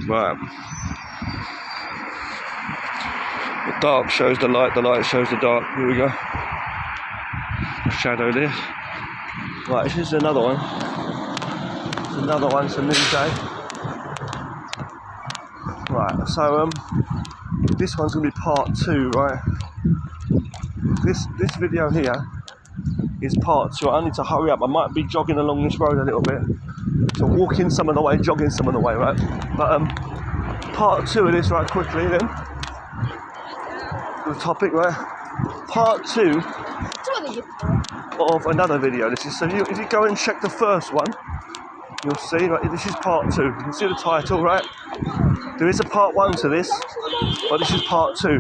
Right. The dark shows the light shows the dark. Here we go. The shadow there. Right, this is another one. It's another one, it's a new day. Right, so this one's gonna be part 2, right? This video here is part 2. I need to hurry up. I might be jogging along this road a little bit. So walking some of the way, jogging some of the way, right? But part 2 of this, right, quickly then. The topic, right? Part 2 of another video. This is, so if you go and check the first one, you'll see, right, this is part 2. You can see the title, right? There is a part 1 to this, but this is part 2.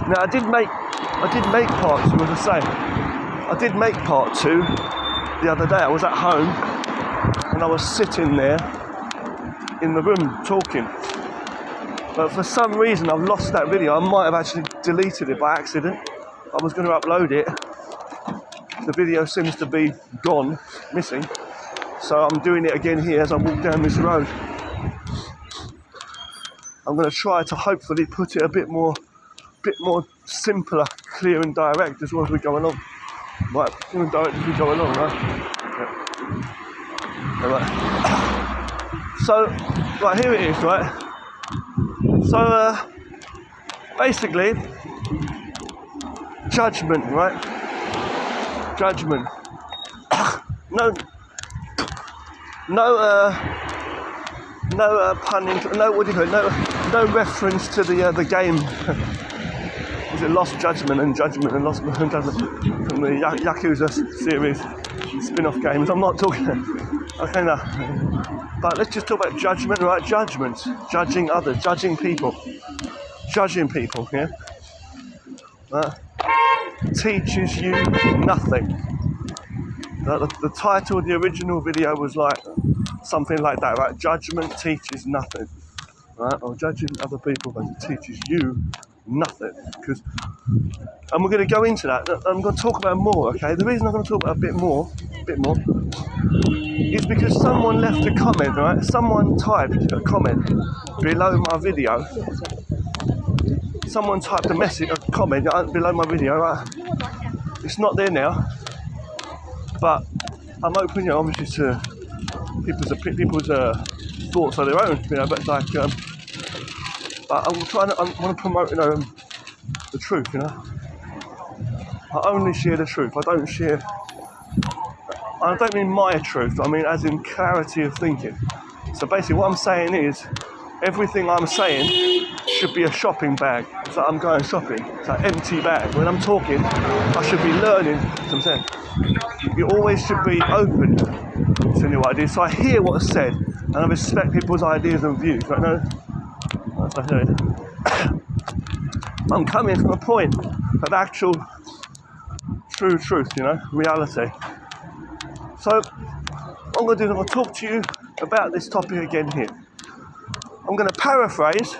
Now I did make part 2, as I say. I did make part 2 the other day. I was at home and I was sitting there in the room talking. But for some reason I've lost that video. I might have actually deleted it by accident. I was going to upload it. The video seems to be gone, missing. So I'm doing it again here as I walk down this road. I'm going to try to hopefully put it a bit more simpler, clear and direct as well as we go along. Right, clear and direct as we go along, right? Yeah. Right. So, right, here it is, right? So, basically, judgment, right? Judgment. No punning, what do you call it? No reference to the game. Was it Lost Judgment and Lost Judgment from the Yakuza series, spin-off games? I'm not talking. Okay, no. But let's just talk about judgment, right? Judgment, judging others, judging people, yeah. Teaches you nothing. The title of the original video was like something like that, right? Judgment teaches nothing, right? Or judging other people, but it teaches you nothing. And we're going to go into that. I'm going to talk about more, okay? The reason I'm going to talk about a bit more, is because someone left a comment, right? Someone typed a comment below my video. Someone typed a comment below my video, right? It's not there now, but I'm open, obviously to people's thoughts on their own, but like, but I want to promote, the truth, I only share the truth. I don't mean my truth, I mean as in clarity of thinking. So basically what I'm saying is, everything I'm saying should be a shopping bag. It's like I'm going shopping. It's like an empty bag. When I'm talking, I should be learning. That's what I'm saying. You always should be open to new ideas. So I hear what's said, and I respect people's ideas and views. Right? No, I'm coming from a point of actual true truth, reality. So what I'm going to do is I'm going to talk to you about this topic again here. I'm going to paraphrase,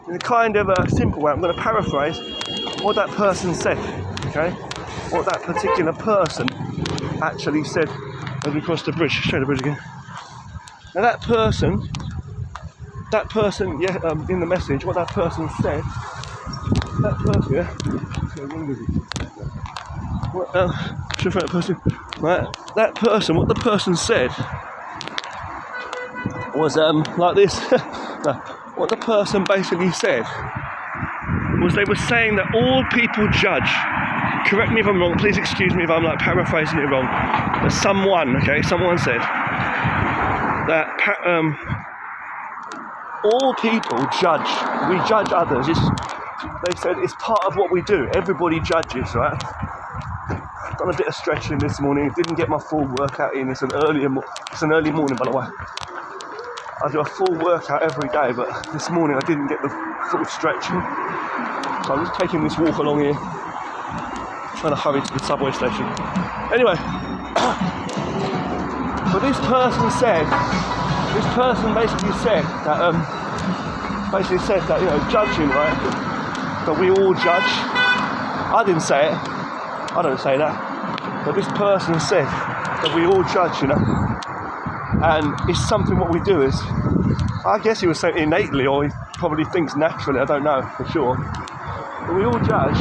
in a kind of a simple way, I'm going to paraphrase what that person said, okay? What that particular person actually said as we crossed the bridge. Show the bridge again. Now that person, in the message, what that person said, that person, what the person said was like this. What the person basically said was they were saying that all people judge. Correct me if I'm wrong, please excuse me if I'm like paraphrasing it wrong. But someone said that all people judge. We judge others. They said it's part of what we do. Everybody judges, right? Done a bit of stretching this morning. Didn't get my full workout in. It's an early morning, by the way. I do a full workout every day, but this morning I didn't get the full stretching. So I'm just taking this walk along here, trying to hurry to the subway station. Anyway, but this person basically said that, judging, right? That we all judge. I didn't say it. I don't say that. But this person said that we all judge, and it's something what we do is, I guess he was saying innately, or he probably thinks naturally, I don't know for sure, but we all judge,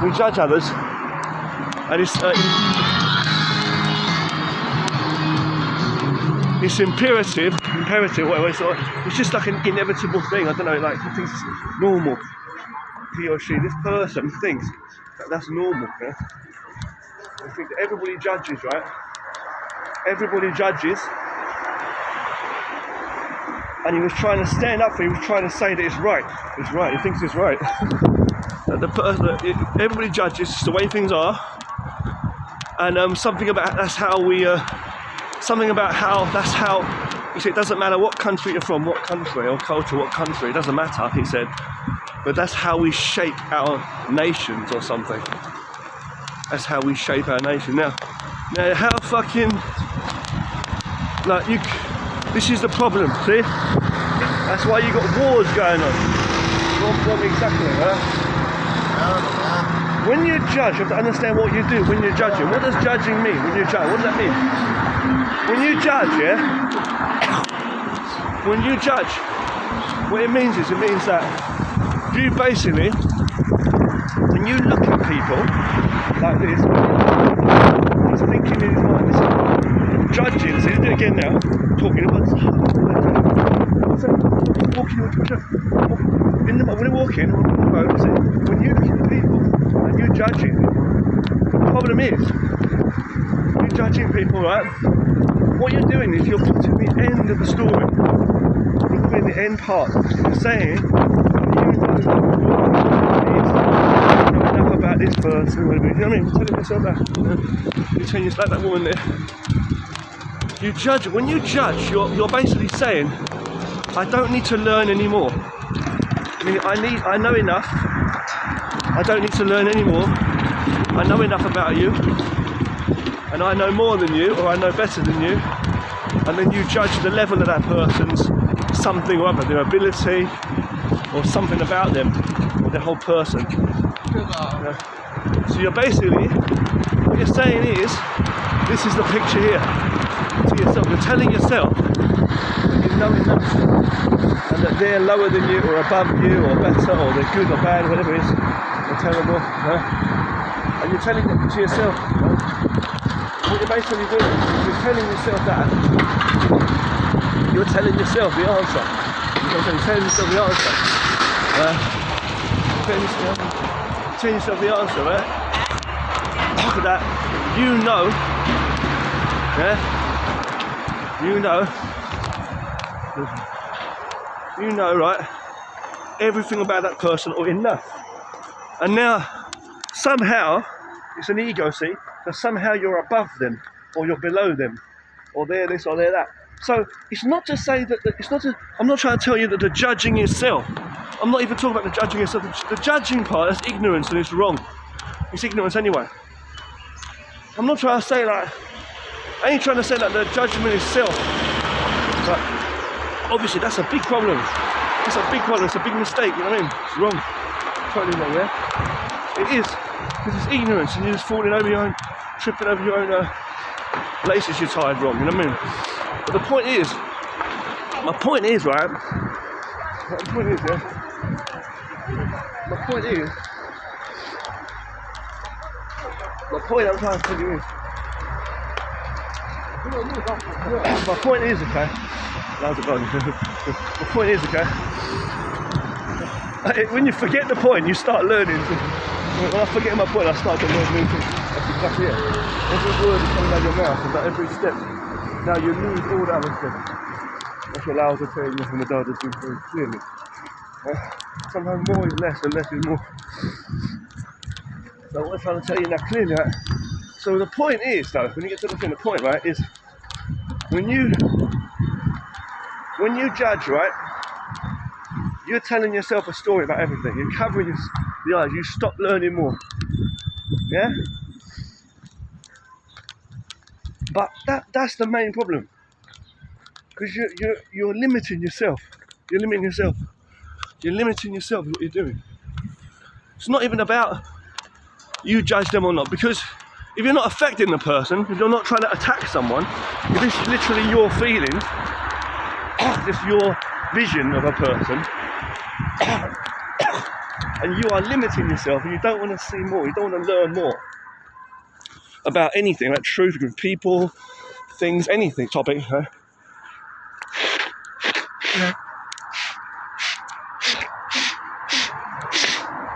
we judge others, and it's imperative, whatever, it's just like an inevitable thing, I don't know, like he thinks it's normal, he or she, this person thinks that that's normal, yeah? I think that everybody judges, right? Everybody judges, and he was trying to stand up for it, he was trying to say that it's right, he thinks it's right. Everybody judges, it's the way things are, and something about that's how we, that's how, he said, it doesn't matter what country you're from, what country, or culture, what country, it doesn't matter, he said, but that's how we shape our nations or something. That's how we shape our nation. Now how fucking, like this is the problem, see? That's why you got wars going on. What exactly, huh? When you judge, you have to understand what you do when you're judging. What does judging mean when you judge? What does that mean? When you judge, yeah? When you judge, what it means that you basically, when you look at people like this, he's thinking in his mind, judging, so you do it again now, talking about walking in the when you're walking on the road, when you look at people and you're judging, the problem is you're judging people, right? What you're doing is you're putting the end of the story. You're putting the end part. You're saying enough about this person, you know what I mean? You're telling yourself that. You're telling yourself like that woman there. You judge. When you judge, you're basically saying, I don't need to learn anymore. I mean, I know enough. I don't need to learn anymore. I know enough about you, and I know more than you, or I know better than you. And then you judge the level of that person's something or other, their ability, or something about them, or the whole person. So you're basically, what you're saying is, this is the picture here to yourself. You're telling yourself that you know enough, and that they're lower than you, or above you, or better, or they're good or bad, whatever it is, or terrible. And you're telling it to yourself. What you're basically doing is you're telling yourself that. You're telling yourself the answer. You're telling yourself the answer. Telling yourself the answer, right? After that, you know, right, everything about that person, or enough. And now, somehow, it's an ego, see? So somehow you're above them, or you're below them, or they're this, or they're that. So it's not to say that, I'm not trying to tell you that the judging yourself, I'm not even talking about the judging yourself. The judging part, that's ignorance, and it's wrong. It's ignorance anyway. I'm not trying to say that, I ain't trying to say that the judgment is self. But obviously that's a big problem. It's a big problem, it's a big mistake, you know what I mean? It's wrong. Totally wrong, yeah? It is. Because it's ignorance, and you're just falling over your own, tripping over your own laces you're tied wrong, you know what I mean? But the point is, my point is, right? My point is, yeah? My point I'm trying to tell you is, my point is, okay? My point is, okay? When you forget the point, you start learning. When I forget my point, I start to learn new things. That's exactly it. Every word is coming out of your mouth, and like every step, now you lose all the other steps. That's what allows us to tell you from the Dada do very clearly. Sometimes more is less, and less is more. So what I'm trying to tell you now clearly, right? So the point is, though, when you get to the point, right, is when you judge, right, you're telling yourself a story about everything. You're covering the eyes. You stop learning more. Yeah? But that's the main problem. Because you're limiting yourself. You're limiting yourself. You're limiting yourself with what you're doing. It's not even about you judge them or not. Because if you're not affecting the person, if you're not trying to attack someone, if it's literally your feelings, just your vision of a person, and you are limiting yourself and you don't want to see more, you don't want to learn more about anything, like truth, with people, things, anything, topic,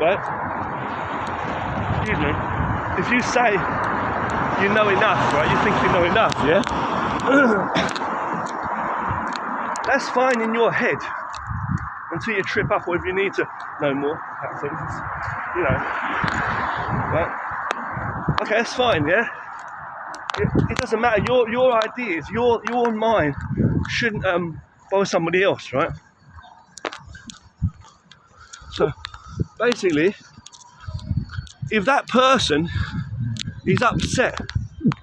right? Excuse me. If you say you know enough, right? You think you know enough, yeah? That's fine in your head until you trip up, or if you need to know more about things, you know, right? Okay, that's fine, yeah? It doesn't matter. Your ideas, your mind shouldn't bother somebody else, right? So basically, if that person is upset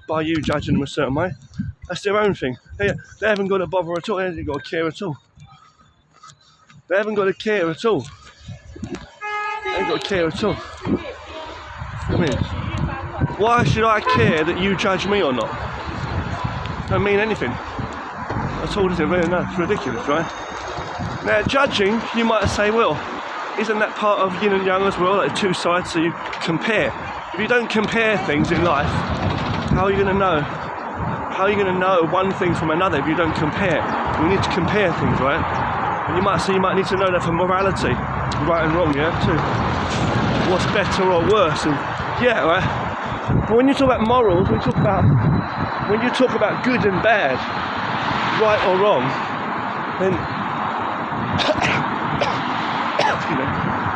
by you judging them a certain way, that's their own thing. They haven't got to bother at all. They haven't got to care at all. They haven't got to care at all. They haven't got to care at all. I mean, why should I care that you judge me or not? Don't mean anything at all, does it? Really, no, it's ridiculous, right? Now, judging, you might say, well, isn't that part of yin and yang as well, like two sides, so you compare? If you don't compare things in life, how are you going to know? How are you going to know one thing from another if you don't compare? You need to compare things, right? And you might need to know that for morality, right and wrong, yeah, too. What's better or worse, and yeah, right? But when you talk about morals, when you talk about good and bad, right or wrong, then you know,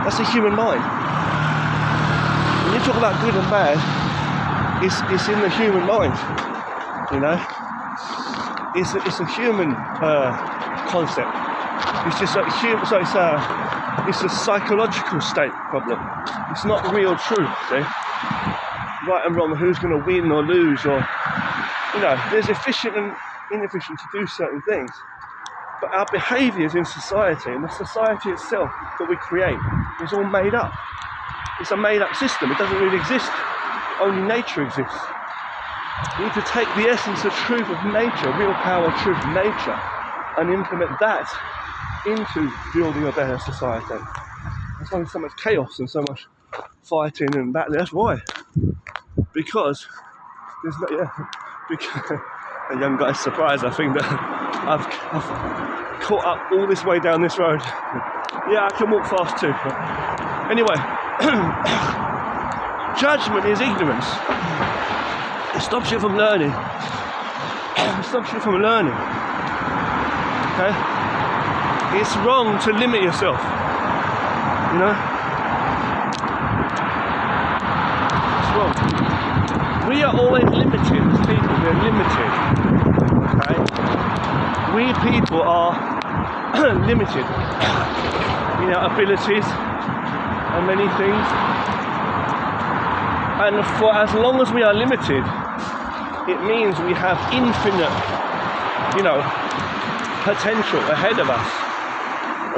that's the human mind. When you talk about good and bad, it's in the human mind. You know, it's a human concept. It's just a human. So it's a psychological state problem. It's not real truth. See? Right and wrong, who's going to win or lose, or you know, there's efficient and inefficient to do certain things. But our behaviours in society, and the society itself that we create, is all made up. It's a made-up system. It doesn't really exist. Only nature exists. You need to take the essence of truth of nature, real power, truth of nature, and implement that into building a better society. There's only so much chaos and so much fighting and battling. That's why. Because there's no, because a young guy's surprised, I think, that I've caught up all this way down this road. Yeah, I can walk fast too. Anyway, judgment is ignorance. It stops you from learning. It stops you from learning. Okay? It's wrong to limit yourself. You know? It's wrong. We are always limited as people. We're limited. Okay? We people are limited in our abilities and many things. And for as long as we are limited, it means we have infinite, you know, potential ahead of us.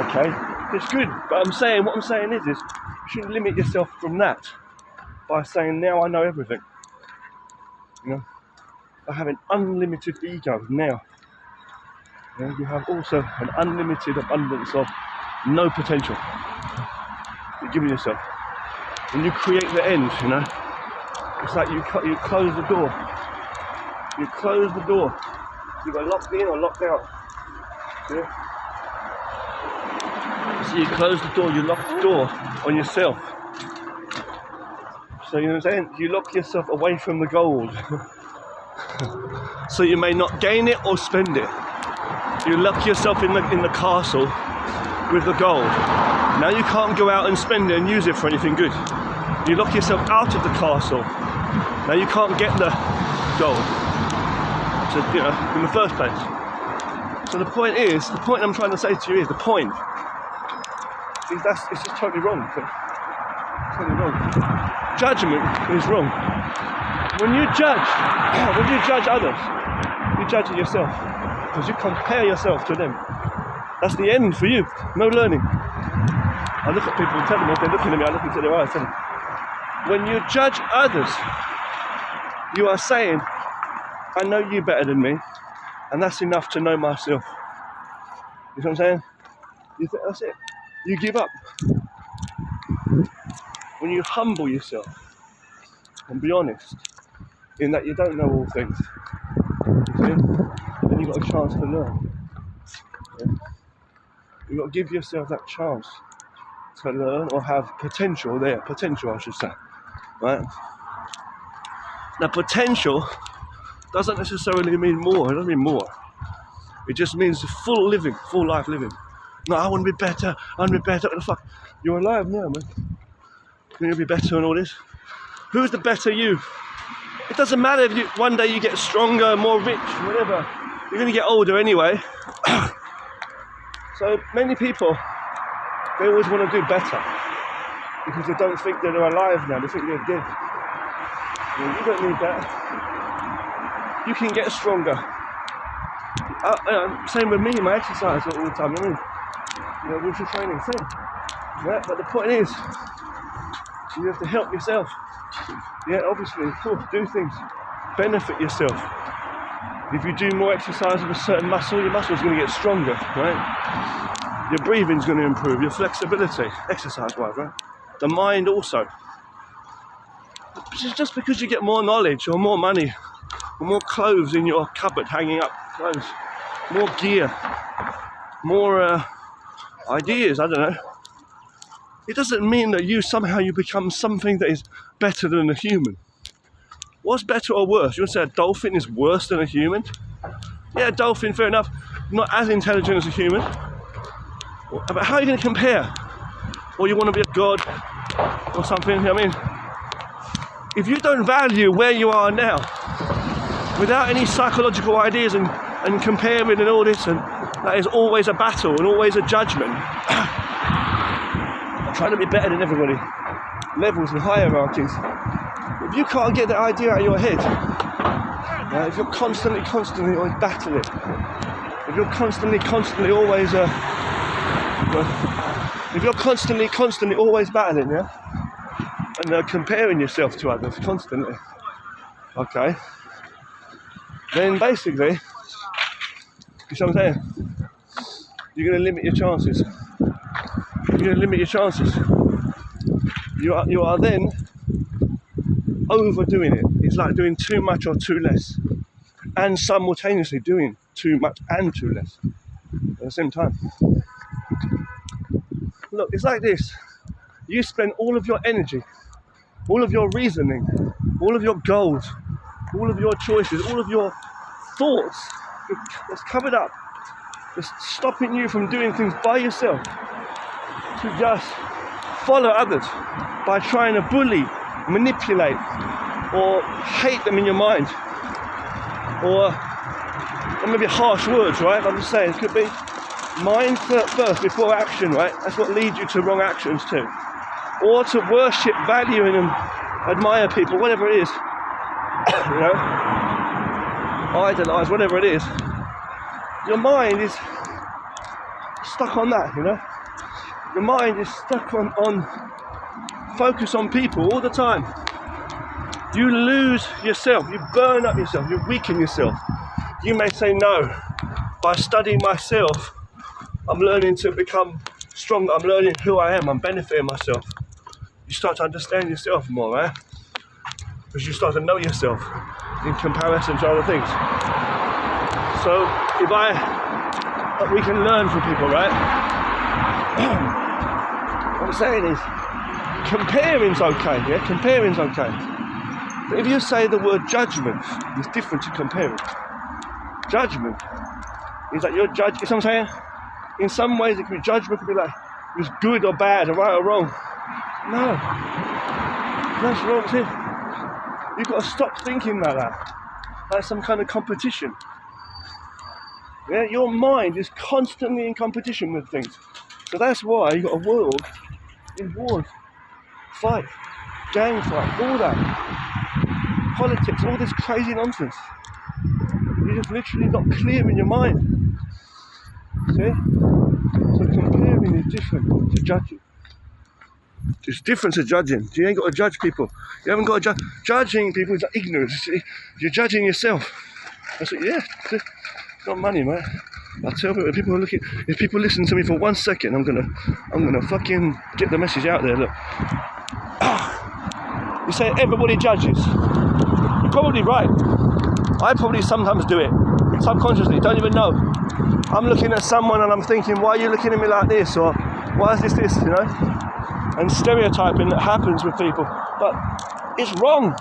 Okay? It's good, but what I'm saying is you shouldn't limit yourself from that by saying, now I know everything. You know? By having unlimited ego now. You know, you have also an unlimited abundance of no potential. You're giving yourself. When you create the end, you know, it's like you close the door. You close the door. You go locked in or locked out. Yeah? So you close the door, you lock the door on yourself. So you know what I'm saying? You lock yourself away from the gold. So you may not gain it or spend it. You lock yourself in the castle with the gold. Now you can't go out and spend it and use it for anything good. You lock yourself out of the castle. Now you can't get the gold. So, you know, in the first place. So the point I'm trying to say to you is, the point is it's just totally wrong. Totally wrong. Judgment is wrong. When you judge others, you're judging yourself. Because you compare yourself to them. That's the end for you. No learning. I look at people and tell them, if they're looking at me, I look into their eyes and tell them, when you judge others, You are saying, I know you better than me, and that's enough to know myself. You know what I'm saying? You think that's it. You give up. When you humble yourself and be honest in that you don't know all things, you see? Then you've got a chance to learn. Yeah? You've got to give yourself that chance to learn or have potential there. Potential, I should say. Right? Now, potential doesn't necessarily mean more. It doesn't mean more. It just means full living, full life living. No, I want to be better. I want to be better. What the fuck? You're alive now, man. You're going to be better and all this. Who's the better you? It doesn't matter if one day you get stronger, more rich, whatever. You're going to get older anyway. So many people, they always want to do better because they don't think that they're alive now. They think they're dead. Well, you don't need that. You can get stronger. Same with me, my exercise all the time. I mean, wheelchair training, same. Yeah, but the point is, you have to help yourself. Yeah, obviously, of course, do things, benefit yourself. If you do more exercise of a certain muscle, your muscle's going to get stronger, right? Your breathing's going to improve, your flexibility, exercise-wise, right? The mind also. Just because you get more knowledge or more money or more clothes in your cupboard hanging up clothes, more gear, more ideas, I don't know. It doesn't mean that you become something that is better than a human. What's better or worse? You want to say a dolphin is worse than a human? Yeah, a dolphin, fair enough, not as intelligent as a human. But how are you going to compare? Or you want to be a god or something, I mean, if you don't value where you are now, without any psychological ideas and comparing and all this, and that is always a battle and always a judgment. Trying to be better than everybody. Levels and hierarchies. If you can't get that idea out of your head, if you're constantly always battling, if you're constantly always if you're constantly always battling, yeah, and comparing yourself to others constantly, okay, then basically, you see what I'm saying? You're going to limit your chances. You're going to limit your chances. You are then overdoing it. It's like doing too much or too less, and simultaneously doing too much and too less at the same time. Look, it's like this. You spend all of your energy, all of your reasoning, all of your goals, all of your choices, all of your thoughts that's covered up, that's stopping you from doing things by yourself, to just follow others by trying to bully, manipulate, or hate them in your mind, or maybe harsh words, right? I'm just saying, it could be mind first before action, right? That's what leads you to wrong actions too. Or to worship, value, and admire people, whatever it is, idolize, whatever it is. Your mind is stuck on that, Your mind is stuck on focus on people all the time. You lose yourself, you burn up yourself, you weaken yourself. You may say, no, by studying myself, I'm learning to become stronger, I'm learning who I am, I'm benefiting myself. You start to understand yourself more, right? Because you start to know yourself in comparison to other things. So we can learn from people, right? What I'm saying is, comparing's okay, yeah? Comparing's okay. But if you say the word judgment, it's different to comparing. Judgment is that you're judging, you know what I'm saying? In some ways, it could be judgment, could be like, it's good or bad, or right or wrong. No. That's wrong, too. You've got to stop thinking like that. Like some kind of competition. Yeah, your mind is constantly in competition with things. So that's why you've got a world in wars, fight, gang fight, all that. Politics, all this crazy nonsense. You're just literally not clear in your mind. See? So comparing is different to judging. It's different to judging. You ain't got to judge people. You haven't got to judge. Judging people is like ignorance. You're judging yourself. I said, yeah, it's not money, mate. I tell people, if people listen to me for 1 second, I'm gonna fucking get the message out there. Look, you say everybody judges. You're probably right. I probably sometimes do it subconsciously. Don't even know. I'm looking at someone and I'm thinking, why are you looking at me like this? Or why is this? You know? And stereotyping that happens with people, but it's wrong.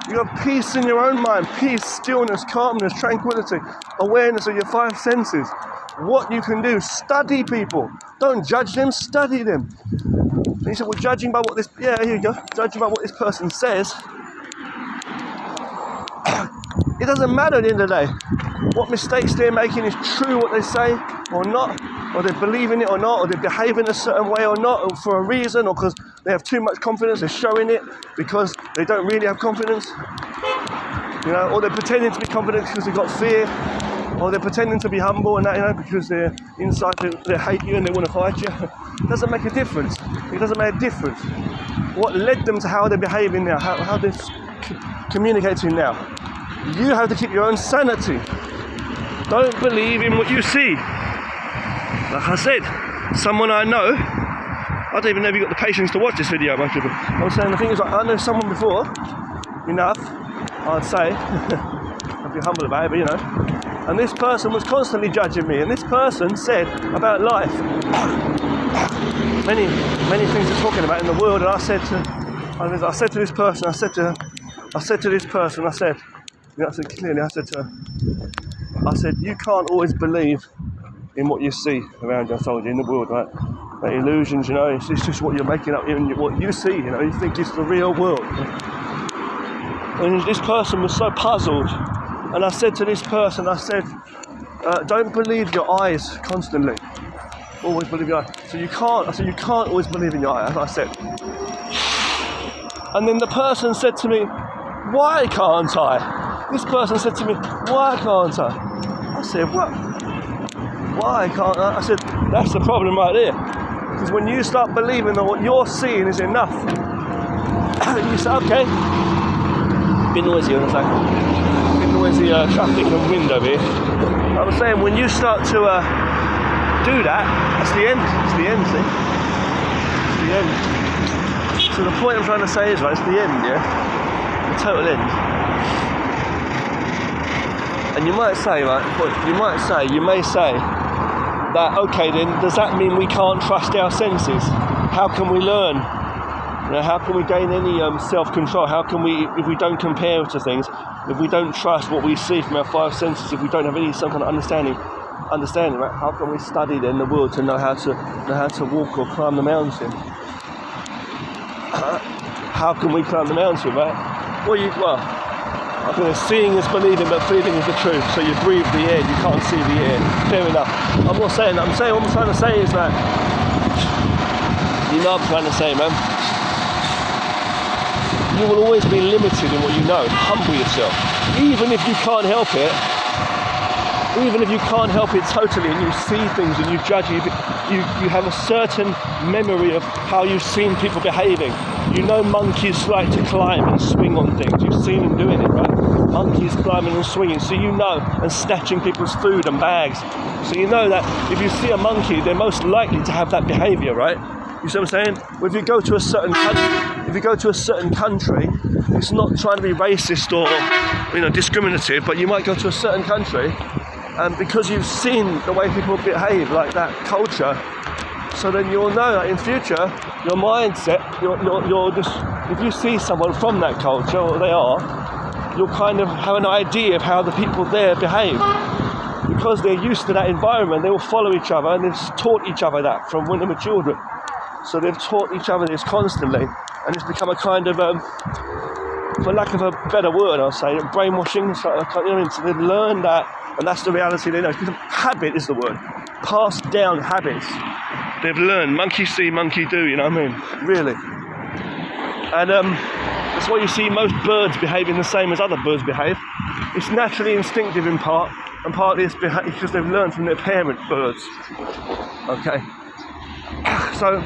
You have peace in your own mind, peace, stillness, calmness, tranquility, awareness of your 5 senses. What you can do, study people. Don't judge them, study them. And you say, well, judging by what this, yeah, here you go, judging by what this person says, it doesn't matter at the end of the day. What mistakes they're making is true what they say or not, or they believe in it or not, or they behave in a certain way or not, or for a reason, or because they have too much confidence, they're showing it because they don't really have confidence. You know, or they're pretending to be confident because they've got fear, or they're pretending to be humble and that, you know, because they're inside, they hate you and they want to fight you. It doesn't make a difference. It doesn't make a difference. What led them to how they're behaving now, how they're communicating now. You have to keep your own sanity. Don't believe in what you see. Like I said, someone I know, I don't even know if you got the patience to watch this video, most people. I'm saying the thing is, like, I know someone before, enough, I'd say, I'd be humble about it, but you know, and this person was constantly judging me, and this person said about life, many things they're talking about in the world, and I said to this person, I said clearly, I said, you can't always believe in what you see around you. I told you, in the world, right? Like illusions, you know, it's just what you're making up, what you see, you know, you think it's the real world. And this person was so puzzled, and I said to this person, don't believe your eyes constantly. Always believe your eyes. So you can't always believe in your eyes, I said. And then the person said to me, why can't I? This person said to me, why can't I? I said, what? Why can't I? I said, that's the problem right there. Because when you start believing that what you're seeing is enough, you say, okay, bit noisy on the second, bit noisy traffic and wind over here. I'm saying, when you start to do that, that's the end. It's the end, see? It's the end. So the point I'm trying to say is, right, it's the end, yeah? The total end. And you might say, right, you may say that, okay, then does that mean we can't trust our senses? How can we learn? You know, how can we gain any self-control? How can we, if we don't compare to things, if we don't trust what we see from our 5 senses, if we don't have any some kind of understanding, right? How can we study then the world to know how to walk or climb the mountain? How can we climb the mountain, right? Well, seeing is believing, but feeling is the truth. So you breathe the air, you can't see the air. Fair enough. I'm not saying that. I'm saying what I'm trying to say is that, you know what I'm trying to say, man. You will always be limited in what you know. Humble yourself. Even if you can't help it, totally, and you see things and you judge, you have a certain memory of how you've seen people behaving. You know monkeys like to climb and swing on things. You've seen them doing it, right? Monkeys climbing and swinging. So you know, and snatching people's food and bags. So you know that if you see a monkey, they're most likely to have that behaviour, right? You see what I'm saying? Well, if you go to a certain country, it's not trying to be racist or, you know, discriminative, but you might go to a certain country, and because you've seen the way people behave, like that culture, so then you'll know that in future, your mindset, you're just, if you see someone from that culture, or they are, you'll kind of have an idea of how the people there behave. Because they're used to that environment, they will follow each other, and they've taught each other that from when they were children. So they've taught each other this constantly, and it's become a kind of, for lack of a better word, I'll say, brainwashing. So, you know what I mean? So they've learned that, and that's the reality they know. Habit is the word. Passed down habits. They've learned. Monkey see, monkey do, you know what I mean? Really. And that's why you see most birds behaving the same as other birds behave. It's naturally instinctive in part, and partly it's because they've learned from their parent birds. Okay. So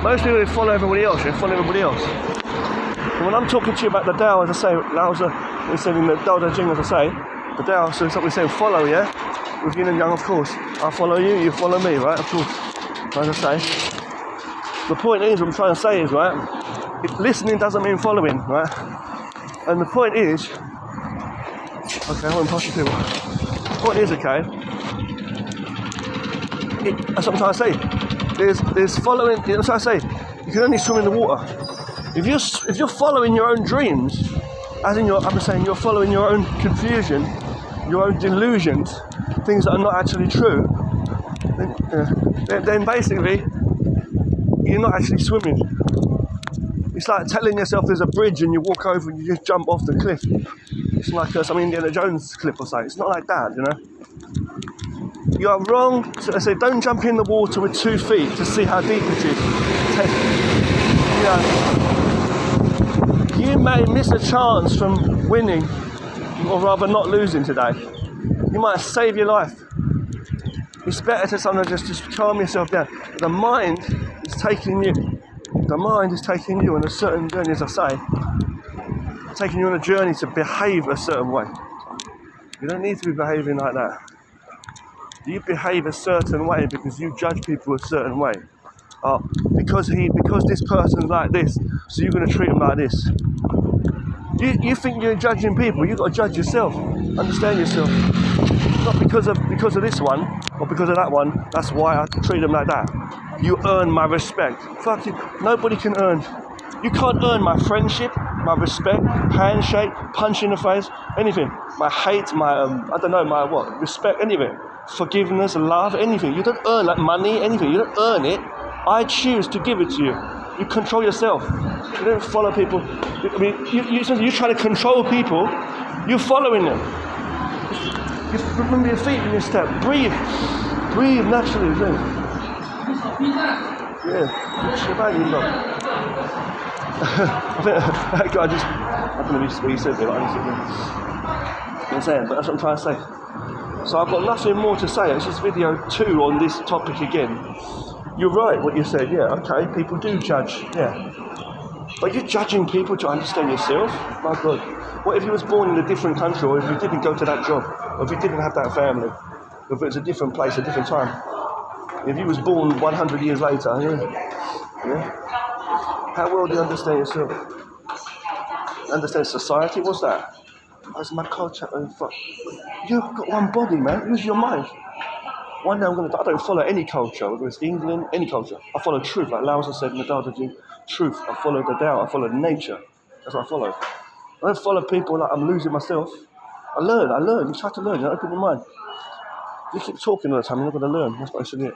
Most people follow everybody else, follow everybody else. And when I'm talking to you about the Tao, as I say, Lao Tzu, we said in the Tao Te Ching, as I say, the Tao, so it's like we're saying follow, yeah? With yin and yang, of course. I follow you, you follow me, right? Of course. As I say. The point is, what I'm trying to say is, right, listening doesn't mean following, right? And the point is, okay, I want to pass you through. The point is, okay, that's what I'm trying to say. There's following, you know what I'm trying to say? You can only swim in the water. If you're following your own dreams, as in I'm saying you're following your own confusion, your own delusions, things that are not actually true, then basically you're not actually swimming. It's like telling yourself there's a bridge and you walk over and you just jump off the cliff. It's like some Indiana Jones clip or something. It's not like that, you know. You are wrong to say don't jump in the water with 2 feet to see how deep it is. You may miss a chance from winning, or rather not losing today. You might save your life. It's better to sometimes just calm yourself down. The mind is taking you. The mind is taking you on a certain journey, as I say, taking you on a journey to behave a certain way. You don't need to be behaving like that. You behave a certain way because you judge people a certain way. Because this person's like this, so you're going to treat them like this. You think you're judging people, you've got to judge yourself. Understand yourself. Not because of this one or because of that one, that's why I treat them like that. You earn my respect. Fuck you. Nobody can earn. You can't earn my friendship, my respect, handshake, punch in the face, anything. My hate, my respect, anything. Forgiveness, love, anything. You don't earn like money, anything. You don't earn it. I choose to give it to you. You control yourself. You don't follow people. I mean, you try to control people, you're following them. You remember your feet when you step. Breathe naturally. Yeah. I don't know what you said there, but I'm saying, but that's what I'm trying to say. So I've got nothing more to say. It's just video 2 on this topic again. You're right, what you said, yeah, okay, people do judge, yeah. But you're judging people to understand yourself? My God. What if you was born in a different country, or if you didn't go to that job, or if you didn't have that family, or if it was a different place, a different time? If you was born 100 years later, yeah? How well do you understand yourself? Understand society? What's that? That's my culture. You've got one body, man. Use your mind. One day I don't follow any culture, whether it's England, any culture. I follow truth, like Lao Tzu said in the Tao Te Ching. Truth. I follow the Tao. I follow nature. That's what I follow. I don't follow people like I'm losing myself. I learn. You try to learn. You open your mind. You keep talking all the time, you're not going to learn. That's basically it.